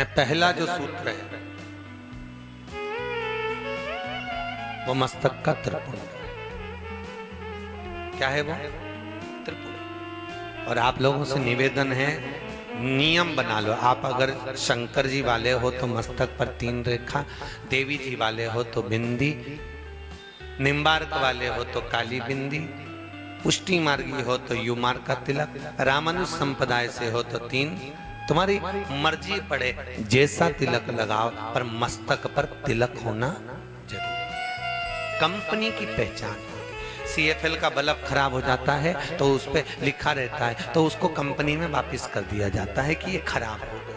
में पहला जो सूत्र है वो मस्तक का त्रिपुंड। क्या है वो? त्रिपुंड। और आप लोगों से निवेदन है, नियम बना लो। आप अगर शंकर जी वाले हो तो मस्तक पर 3 रेखा, देवी जी वाले हो तो बिंदी, निम्बार्क वाले हो तो काली बिंदी, पुष्टि मार्गी हो तो यू मार्ग का तिलक, रामानुज संप्रदाय से हो तो 3। तुम्हारी मर्जी पड़े जैसा तिलक लगाओ, पर मस्तक पर तिलक होना जरूरी। कंपनी की पहचान। CFL का बल्ब खराब हो जाता है तो उस पे लिखा रहता है, तो उसको कंपनी में वापस कर दिया जाता है कि ये खराब हो गया।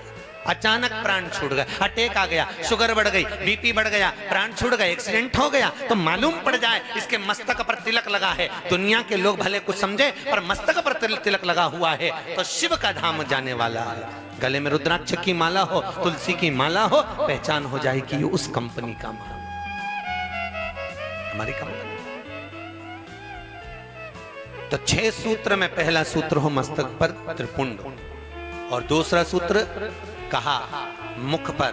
अचानक प्राण छूट गया, अटैक आ गया, शुगर बढ़ गई, BP बढ़ गया, प्राण छूट गए, एक्सीडेंट हो गया, तो मालूम पड़ जाए इसके मस्तक पर तिलक लगा है। दुनिया के लोग भले कुछ समझे, पर मस्तक पर तिलक लगा हुआ है तो शिव का धाम जाने वाला है। गले में रुद्राक्ष की माला हो, तुलसी की माला हो, पहचान हो जाएगी ये उस कंपनी का माल, हमारी कंपनी। तो 6 सूत्र में पहला सूत्र हो मस्तक पर त्रिपुंड, और दूसरा सूत्र कहा मुख पर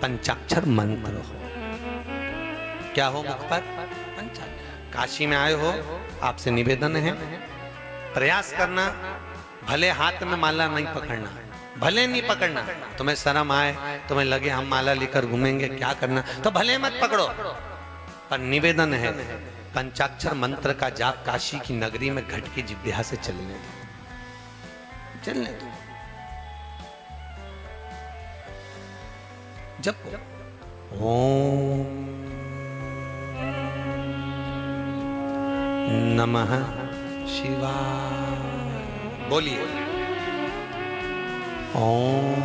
पंचाक्षर मंत्र हो। क्या हो मुख पर? पंचाक्षर। काशी में आए हो, आपसे निवेदन है, प्रयास करना, भले हाथ में माला नहीं पकड़ना, भले नहीं पकड़ना, तुम्हें शर्म आए, तुम्हें लगे हम माला लेकर घूमेंगे क्या करना, तो भले मत पकड़ो, पर निवेदन है पंचाक्षर मंत्र का जाप काशी की नगरी में घट की जिब्या से चलने दो, चलने दो। जब ओम नमः शिवाय बोलिए, ओम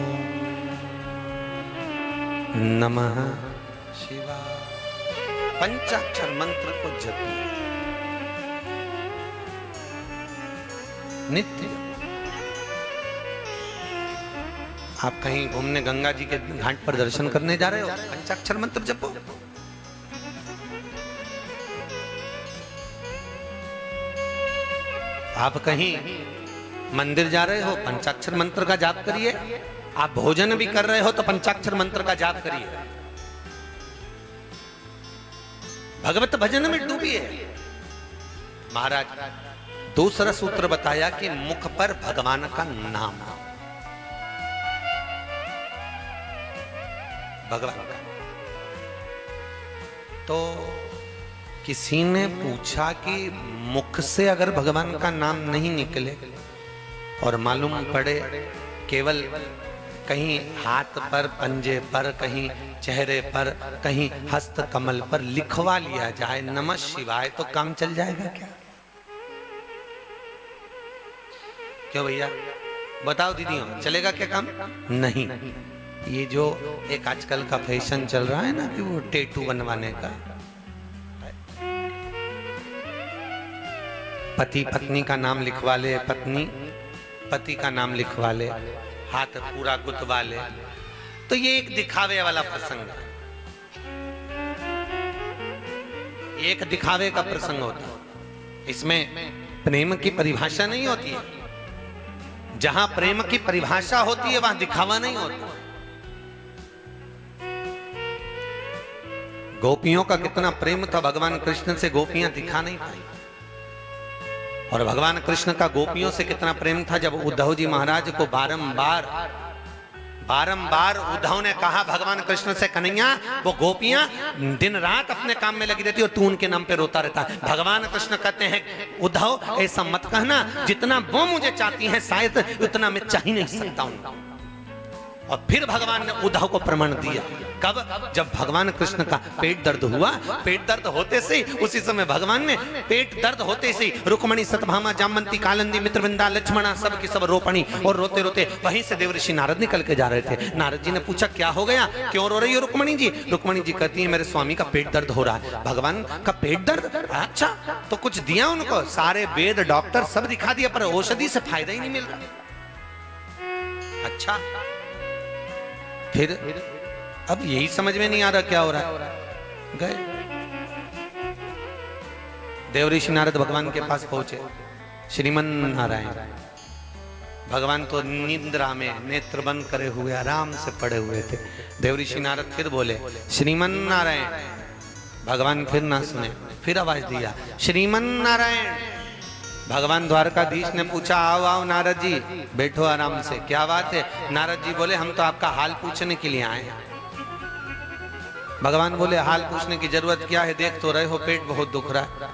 नमः शिवाय। पंचाक्षर मंत्र को जपिए नित्य। आप कहीं घूमने गंगा जी के घाट पर दर्शन करने जा रहे हो, पंचाक्षर मंत्र जपो। आप कहीं मंदिर जा रहे हो, पंचाक्षर मंत्र का जाप करिए। आप भोजन भी कर रहे हो तो पंचाक्षर मंत्र का जाप करिए। भगवत भजन में डूबिए। महाराज दूसरा सूत्र बताया कि मुख पर भगवान का नाम, भगवान का। तो किसी ने पूछा कि मुख से अगर भगवान का नाम नहीं निकले और मालूम पड़े केवल कहीं हाथ पर, पंजे पर, कहीं चेहरे पर, कहीं हस्त कमल पर लिखवा लिया जाए नमः शिवाय, तो काम चल जाएगा क्या? क्यों भैया बताओ दीदी, चलेगा क्या काम? नहीं। ये जो एक आजकल का फैशन चल रहा है ना कि वो टैटू बनवाने का, पति पत्नी का नाम लिखवा ले, पत्नी पति का नाम लिखवा ले, हाथ पूरा गुथवा ले, तो ये एक दिखावे वाला प्रसंग है, एक दिखावे का प्रसंग होता है। इसमें प्रेम की परिभाषा नहीं होती है। जहां प्रेम की परिभाषा होती है वहां दिखावा नहीं होता। गोपियों का कितना प्रेम था भगवान कृष्ण से, गोपियां दिखा नहीं पाई। और भगवान कृष्ण का गोपियों से कितना प्रेम था, जब उद्धव जी महाराज को बारंबार उद्धव ने कहा भगवान कृष्ण से, कन्हैया वो गोपियां दिन रात अपने काम में लगी रहती और तू उनके नाम पे रोता रहता। भगवान कृष्ण कहते हैं उद्धव ऐसा मत कहना, जितना वो मुझे चाहती हैं शायद उतना मैं चाह ही नहीं सकता हूं। और फिर भगवान ने उद्धव को प्रमाण दिया। कब? जब भगवान कृष्ण का पेट दर्द हुआ। पेट दर्द होते से उसी समय भगवान ने पेट दर्द होते से रुक्मणी, सतभामा, जामवंती, कालिंदी, मित्रविंदा, लक्ष्मणा सब की सब रोपणी, और रोते रोते वहीं से देवर्षि नारद निकल के जा रहे थे। नारद जी ने पूछा क्या हो गया, क्यों रो रही हो रुक्मणी जी? रुक्मणी जी कहती है मेरे स्वामी का पेट दर्द हो रहा है। भगवान का पेट दर्द? अच्छा, तो कुछ दिया उनको? सारे वेद डॉक्टर सब दिखा दिया, पर औषधि से फायदा ही नहीं मिल रहा। अच्छा, फिर अब यही समझ में नहीं आ रहा क्या हो रहा है। गए देवऋषि नारद भगवान के पास पहुंचे। श्रीमन नारायण, भगवान तो निद्रा में नेत्र बंद करे हुए आराम से पड़े हुए थे। देवऋषि नारद फिर बोले श्रीमन नारायण। भगवान फिर ना सुने, फिर आवाज दिया श्रीमन नारायण। भगवान द्वारकाधीश ने पूछा आओ आओ नारद जी बैठो आराम से, क्या बात है? नारद जी बोले हम तो आपका हाल पूछने के लिए आए हैं। भगवान बोले हाल पूछने की जरूरत क्या है, देख तो रहे हो पेट बहुत दुख रहा है,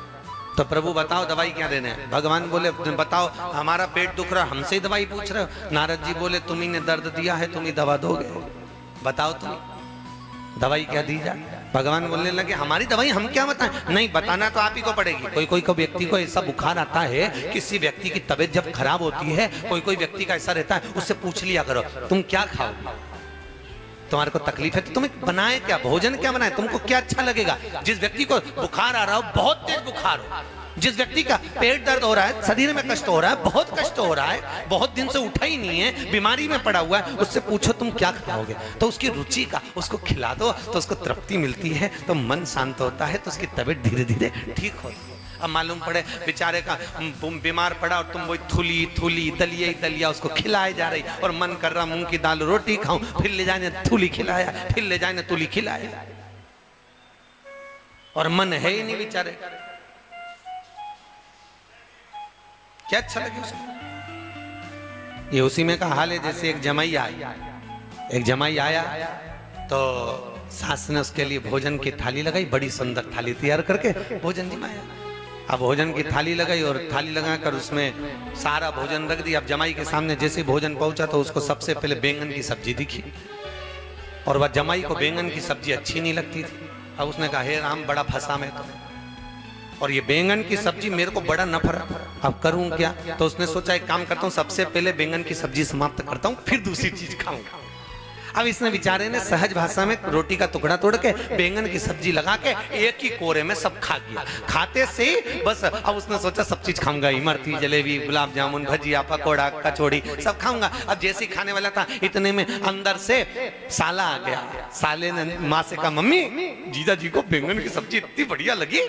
तो प्रभु बताओ दवाई क्या देने हैं? भगवान बोले बताओ हमारा पेट दुख रहा, हमसे ही दवाई पूछ रहे हो? नारद जी बोले तुम ही ने दर्द दिया है, तुम ही दवा दोगे, बताओ तुम दवाई क्या दी जाए? भगवान बोलने लगे हमारी दवाई हम क्या बताएं? नहीं बताना तो आप ही को पड़ेगी। कोई कोई को व्यक्ति को ऐसा बुखार आता है, किसी व्यक्ति की तबीयत जब खराब होती है, कोई कोई व्यक्ति का ऐसा रहता है, उससे पूछ लिया करो तुम क्या खाओगे, तुम्हारे को तकलीफ है तो तुम्हें बनाए क्या, भोजन क्या बनाए, तुमको क्या अच्छा लगेगा। जिस व्यक्ति को बुखार आ रहा हो, बहुत तेज बुखार हो, जिस व्यक्ति का पेट दर्द हो रहा है, शरीर में कष्ट हो रहा है, बहुत कष्ट हो रहा है, बहुत दिन से उठा ही नहीं है, बीमारी में पड़ा हुआ है, उससे पूछो तुम क्या खाओगे, तो उसकी रुचि का उसको खिला दो तो उसको तृप्ति मिलती है, तो मन शांत होता है, तो उसकी तबीयत धीरे धीरे ठीक होती है। अब मालूम पड़े बेचारे का बीमार पड़ा और तुम वही थूली थूली दलिया ही दलिया उसको खिलाए जा रही, और मन कर रहा मूंग की दाल रोटी खाऊं, फिर ले जाने थूली खिलाया, फिर ले जाने तुली खिलाया, और मन है ही नहीं बेचारे, क्या अच्छा लगे उसको। ये उसी में का हाल है जैसे एक जमाई आया तो सास ने उसके लिए भोजन की थाली लगाई, बड़ी सुंदर थाली तैयार करके भोजन जमाया। अब भोजन की थाली लगाई और थाली लगाकर उसमें सारा भोजन रख दिया। अब जमाई के सामने जैसे भोजन पहुंचा तो उसको सबसे पहले बैंगन की सब्जी दिखी, और वह जमाई को बैंगन की सब्जी अच्छी नहीं लगती थी। अब उसने कहा हे राम बड़ा फंसा मैं तो, और ये बैंगन की सब्जी मेरे को बड़ा नफरत, अब करूं क्या? तो उसने सोचा एक काम करता हूं, सबसे पहले बैंगन की सब्जी समाप्त करता हूं, फिर दूसरी चीज खाऊंगा। अब इसने बेचारे ने सहज भाषा में रोटी का टुकड़ा तोड़ के बैंगन की सब्जी लगा के एक ही कोरे में सब खा गया। खाते से बस अब उसने सोचा सब चीज खाऊंगा, इमरती जलेबी गुलाब जामुन भजिया पकौड़ा कचौड़ी सब खाऊंगा। अब जैसे ही खाने वाला था इतने में अंदर से साला आ गया। साले ने माँ से कहा मम्मी जीजा जी को बैंगन की सब्जी इतनी बढ़िया लगी।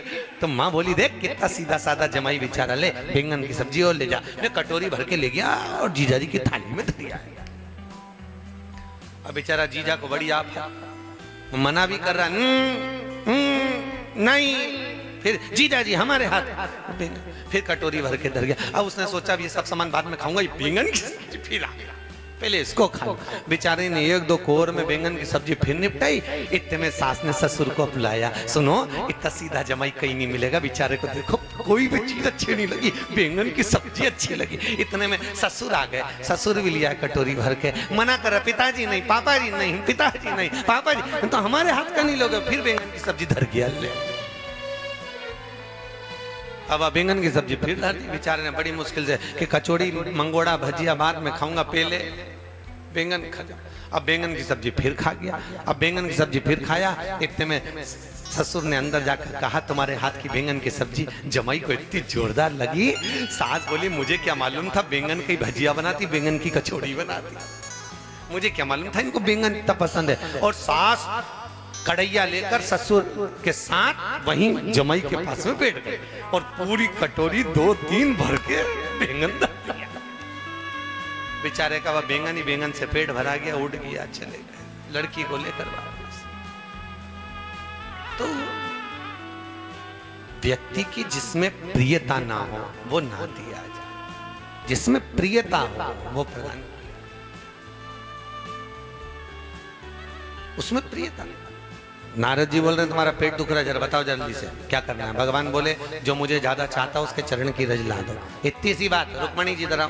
तो माँ बोली देख कितना सीधा साधा जमाई बेचारा, ले बैंगन की सब्जी और ले जा। मैं कटोरी भर के ले गया और जीजा जी की थाली में धर आया। अब बेचारा जीजा को बड़ी आप है, मना भी कर रहा नहीं, फिर जीजा जी हमारे हाथ, फिर कटोरी भर के धर गया। अब उसने सोचा ये सब सामान बाद में खाऊंगा, ये बैंगन की सब्जी फिर आ गया, पहले इसको खा। बेचारे ने एक दो कोर में बैंगन की सब्जी फिर निपटाई। इतने में सास ने ससुर को बुलाया, सुनो इतना सीधा जमाई कहीं नहीं मिलेगा, बेचारे को देखो कोई भी चीज अच्छी नहीं लगी, बैंगन की सब्जी अच्छी लगी। इतने में ससुर आ गए, ससुर भी लिया कटोरी भर के, मना कर पिताजी नहीं, पापा जी नहीं, पिताजी नहीं, पापा जी तो हमारे हाथ का नहीं लोगे। फिर बैंगन की सब्जी धर गया ले। अब बैंगन की सब्जी फिर धर दी बेचारे ने बड़ी मुश्किल से कि कचौड़ी मंगोड़ा भजिया बाद में खाऊंगा, पहले बैंगन खा। अब बैंगन की सब्जी फिर खा गया। अब बैंगन की सब्जी फिर खाया। इतने में ससुर ने अंदर जाकर कहा तुम्हारे हाथ की बैंगन की सब्जी जमाई को इतनी जोरदार लगी। सास बोली मुझे क्या मालूम था बैंगन की भजिया बनाती, बैंगन की कचौड़ी बनाती, मुझे क्या मालूम था इनको बैंगन इतना पसंद है। और सास कढ़ैया लेकर ससुर के साथ वहीं जमाई के पास में बैठ गए और पूरी कटोरी 2-3 भर के बैंगन डाल दिया। बेचारे का वह बैंगन ही बैंगन से पेट भरा गया, उड़ गया, चले गए लड़की को लेकर वापस। तो व्यक्ति की जिसमें प्रियता ना हो वो ना दिया जाए, जिसमें प्रियता हो वो प्रदान, उसमें प्रियता। नारद जी बोल रहे हैं तुम्हारा पेट दुख रहा है, जरा बताओ जल्दी से क्या करना है। भगवान बोले जो मुझे ज्यादा चाहता उसके चरण की रज ला दो। इतनी सी बात। रुक्मणी जी जरा,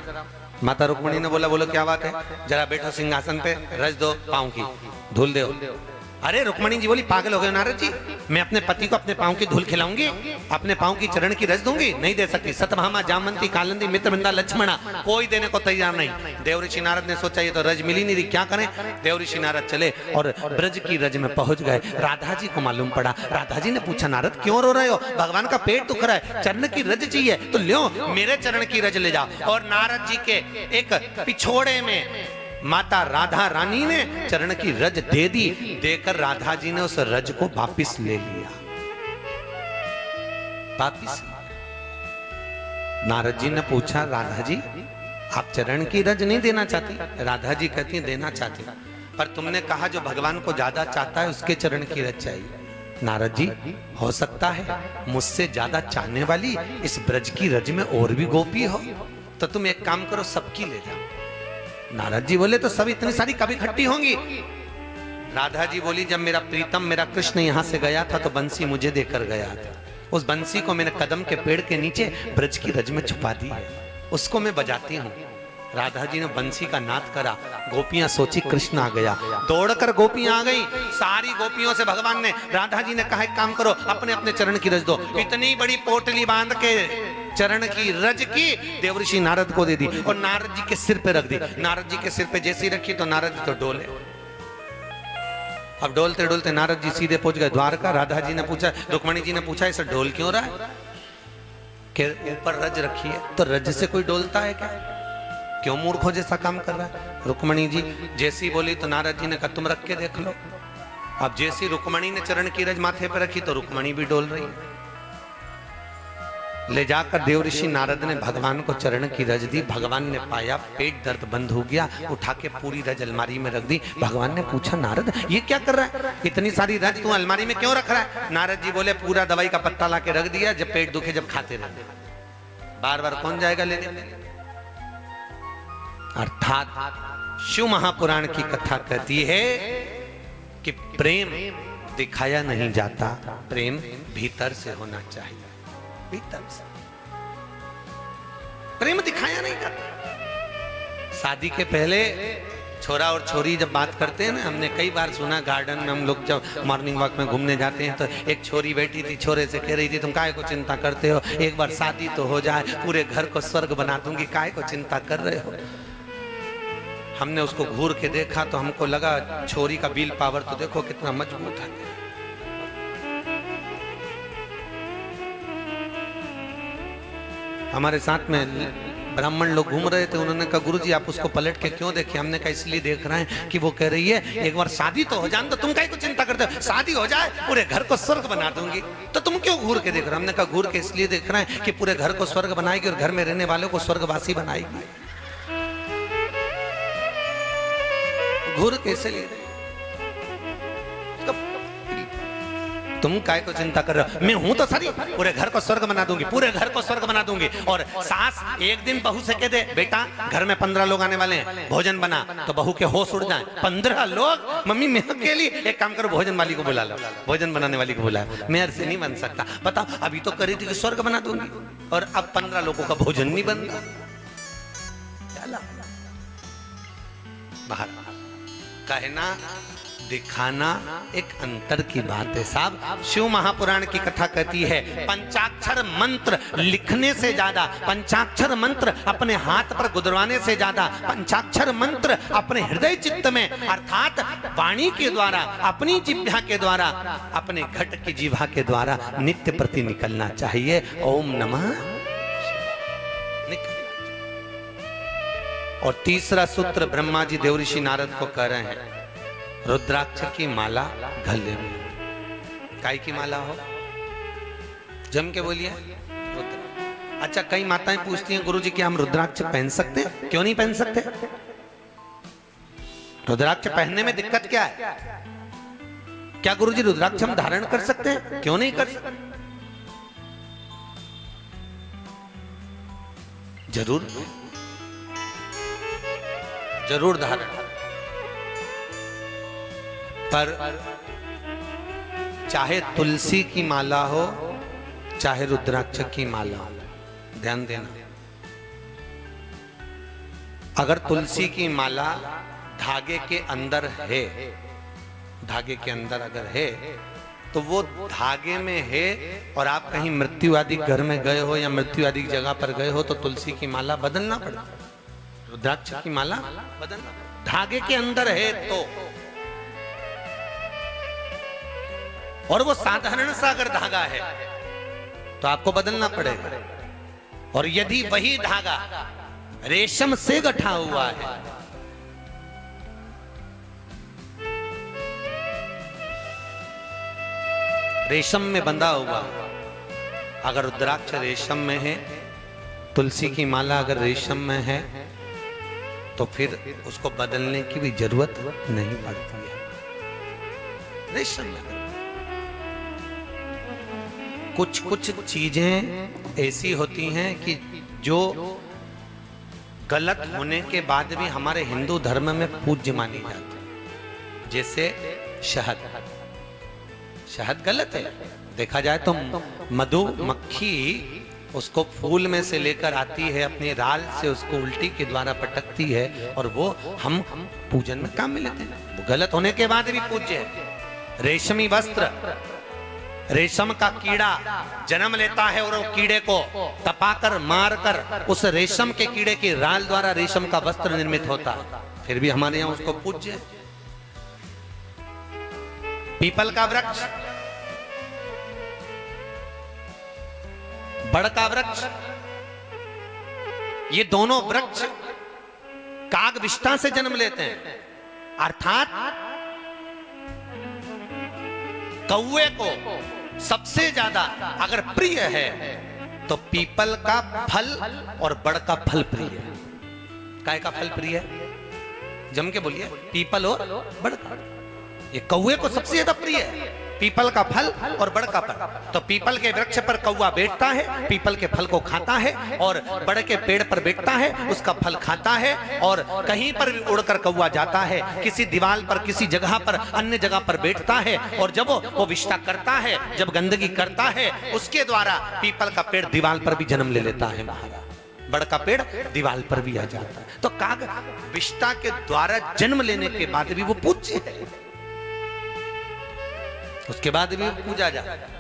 माता रुक्मणी ने बोला बोलो क्या बात है, जरा बैठो सिंहासन पे, रज दो पाँव की, धूल दो। अरे रुक्मणी जी बोली पागल हो गए नारद जी, मैं अपने पति को अपने पाँव की धूल खिलाऊंगी, अपने पाँव की चरण की रज दूंगी? नहीं दे सकती। सतभामा जामवंती कालिंदी मित्रवृंदा लक्ष्मणा कोई देने को तैयार नहीं। देवऋषि नारद ने सोचा ये तो रज मिली नहीं रही, क्या करें। देवऋषि नारद चले और ब्रज की रज में पहुंच गए। राधा जी को मालूम पड़ा। राधा जी ने पूछा नारद क्यों रो रहे हो, भगवान का पेट दुख रहा है, चरण की रज चाहिए तो लो मेरे चरण की रज ले जाओ। और नारद जी के एक पिछोड़े में माता राधा रानी ने चरण की रज दे दी। देकर राधा जी ने उस रज को वापिस ले लिया, वापिस। नारद जी ने पूछा राधा जी आप चरण की रज नहीं देना चाहती, राधा जी कहती हैं देना चाहती, पर तुमने कहा जो भगवान को ज्यादा चाहता है उसके चरण की रज चाहिए। नारद जी, हो सकता है मुझसे ज्यादा चाहने वाली इस ब्रज की रज में और भी गोपी हो, तो तुम एक काम करो, सबकी ले जाओ। नारद जी बोले तो सब इतनी सारी कभी इकट्ठी होंगी? राधा जी बोली, जब मेरा प्रीतम मेरा कृष्ण यहाँ से गया था तो बंसी मुझे देकर गया था, उस बंसी को मैंने कदम के पेड़ के नीचे ब्रज की रज में छुपा दी है, उसको मैं बजाती हूँ। राधा जी ने बंसी का नाद करा, गोपियां सोची कृष्ण आ गया, दौड़कर गोपियां आ गई, सारी गोपियों से भगवान ने, राधा जी ने कहा एक काम करो, अपने अपने चरण की रज दो। इतनी बड़ी पोटली बांध के चरण की रज की देवर्षि नारद को दे दी और नारद जी के सिर पे रख दी। नारद जी के सिर पे जैसी रखी तो नारद जी तो डोले। अब डोलते डोलते नारद जी सीधे पहुंच गए द्वारका। राधा जी ने पूछा, रुक्मणी जी ने पूछा, इसे डोल क्यों रहा है? कि ऊपर रज रखी है, तो रज से कोई डोलता है क्या? क्यों मूर्खों जैसा काम कर रहा है? रुक्मणी जी जैसी बोली तो नारद जी ने कहा तुम रख के देख लो। अब जैसी रुक्मणी ने चरण की रज माथे पर रखी तो रुक्मणी भी डोल रही है। ले जाकर देवऋषि नारद ने भगवान को चरण की रज दी। भगवान ने पाया पेट दर्द बंद हो गया, उठा के पूरी रज अलमारी में रख दी। भगवान ने पूछा, नारद ये क्या कर रहा है? इतनी सारी रज तू अलमारी में क्यों रख रहा है? नारद जी बोले, पूरा दवाई का पत्ता ला के रख दिया, जब पेट दुखे जब खाते रहे, बार बार कौन जाएगा लेने? अर्थात शिव महापुराण की कथा कहती है कि प्रेम दिखाया नहीं जाता, प्रेम भीतर से होना चाहिए। भीतर से प्रेम दिखाया नहीं जाता। शादी के पहले छोरा और छोरी जब बात करते हैं ना, हमने कई बार सुना, गार्डन में हम लोग जब मॉर्निंग वॉक में घूमने जाते हैं तो एक छोरी बैठी थी, छोरे से कह रही थी तुम काहे को चिंता करते हो, एक बार शादी तो हो जाए, पूरे घर को स्वर्ग बना दूंगी, काहे को चिंता कर रहे हो? हमने उसको घूर के देखा तो हमको लगा छोरी का विल पावर तो देखो कितना मजबूत है। हमारे साथ में ब्राह्मण लोग घूम रहे थे, उन्होंने कहा गुरुजी आप उसको पलट के क्यों देखे? हमने कहा इसलिए देख रहे हैं कि वो कह रही है एक बार शादी तो हो जाए, तो तुम काहे को चिंता करते हो, शादी हो जाए पूरे घर को स्वर्ग बना दूंगी, तो तुम क्यों घूर के देख रहे हो? हमने कहा घूर के इसलिए देख रहे हैं कि पूरे घर को स्वर्ग बनाएगी और घर में रहने वालों को स्वर्गवासी बनाएगी। घूर कैसे ले रहे? तुम काय को चिंता कर रहे हो? मैं हूं तो सारी, पूरे घर को स्वर्ग बना दूंगी, पूरे घर को स्वर्ग बना दूंगी। और सास एक दिन बहू से कह दे बेटा घर में 15 लोग आने वाले हैं, भोजन बना, तो बहू के होश उड़ जाए। 15 लोग? मम्मी मैं अकेली? एक काम करो भोजन वाली को बुला लो, भोजन बनाने वाली को बुला, मैं से नहीं बन सकता। बताओ अभी तो करी थी कि स्वर्ग बना दूंगी और अब 15 लोगों का भोजन नहीं बन रहा। बाहर कहना दिखाना एक अंतर की बात है साहब। शिव महापुराण की कथा कहती है पंचाक्षर मंत्र लिखने से ज्यादा, पंचाक्षर मंत्र अपने हाथ पर गुदरवाने से ज्यादा, पंचाक्षर मंत्र अपने हृदय चित्त में अर्थात वाणी के द्वारा, अपनी जिह्वा के द्वारा, अपने घट की जिह्वा के द्वारा नित्य प्रति निकलना चाहिए। ओम नमः। और तीसरा सूत्र ब्रह्मा जी देवऋषि नारद को कह रहे हैं, रुद्राक्ष की माला गले में। काय की माला हो? जम के बोलिए रुद्र। अच्छा कई माताएं पूछती हैं गुरुजी क्या हम रुद्राक्ष पहन सकते हैं? क्यों नहीं पहन सकते? रुद्राक्ष पहनने में दिक्कत क्या है? क्या गुरुजी रुद्राक्ष हम धारण कर सकते हैं? क्यों नहीं कर सकते? जरूर जरूर धारण, पर चाहे तुलसी की माला हो चाहे रुद्राक्ष की माला हो, ध्यान देना। अगर तुलसी की माला धागे के अंदर है, धागे के अंदर अगर है तो वो धागे में है और आप कहीं मृत्यु आदि घर में गए हो या मृत्यु आदि जगह पर गए हो तो तुलसी की माला बदलना पड़ता, रुद्राक्ष की माला बदलना, धागे के अंदर है तो। और वो साधारण सा अगर धागा है तो आपको बदलना पड़ेगा। और यदि वही धागा रेशम से गठा हुआ है, रेशम में बंधा हुआ, अगर रुद्राक्ष रेशम में है, तुलसी की माला अगर रेशम में है तो फिर उसको बदलने की भी जरूरत नहीं पड़ती है। रेशम में कुछ कुछ चीजें ऐसी होती हैं कि जो गलत होने के बाद भी हमारे हिंदू धर्म में पूज्य मानी जाती है। जैसे शहद, शहद गलत है देखा जाए तो। मधुमक्खी उसको फूल में से लेकर आती है, अपनी राल से उसको उल्टी के द्वारा पटकती है और वो हम पूजन में काम में लेते हैं। वो गलत होने के बाद भी पूज्य है। रेशमी वस्त्र, रेशम का कीड़ा जन्म लेता है और वो कीड़े को तपाकर मारकर उस रेशम के कीड़े की राल द्वारा रेशम का वस्त्र निर्मित होता है, फिर भी हमारे यहां उसको पूज्य है। पीपल का वृक्ष, बड़ का वृक्ष, ये दोनों वृक्ष कागविष्ठा से जन्म लेते हैं। अर्थात कौवे को सबसे ज्यादा अगर प्रिय है तो पीपल का फल और बड़ का फल प्रिय है। काय का फल प्रिय है? जम के बोलिए। पीपल और बड़ का। ये कौवे को सबसे ज्यादा प्रिय है, पीपल का फल और बड़ का फल। तो पीपल के वृक्ष पर कौवा बैठता है, पीपल के फल को खाता है, और बड़ के पेड़ पर बैठता है, उसका फल खाता है। और कहीं पर भी उड़कर कौवा जाता है, किसी दीवार पर, किसी जगह पर, अन्य जगह पर बैठता है, और जब वो विष्ठा करता है, जब गंदगी करता है, उसके द्वारा पीपल का पेड़ दीवार पर भी जन्म ले लेता है महाराज, बड़ का पेड़ दीवार पर भी आ जाता है। तो काग विष्ठा के द्वारा जन्म लेने के बाद भी वो पूज्य है, उसके बाद भी पूजा जाता है।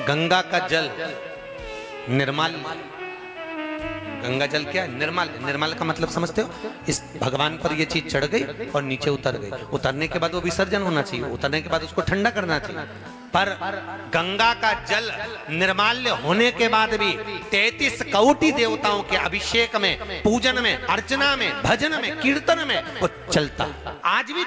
गंगा का जल निर्मल, गंगा जल क्या है? निर्मल। निर्मल का मतलब समझते हो? इस भगवान पर ये चीज चढ़ गई और नीचे उतर गई, उतरने के बाद वो विसर्जन होना चाहिए, उतरने के बाद उसको ठंडा करना चाहिए। पर गंगा का जल निर्माल्य होने के बाद भी 33 कोटि देवताओं के अभिषेक में, पूजन में, अर्चना में, भजन में, कीर्तन में वो चलता आज भी।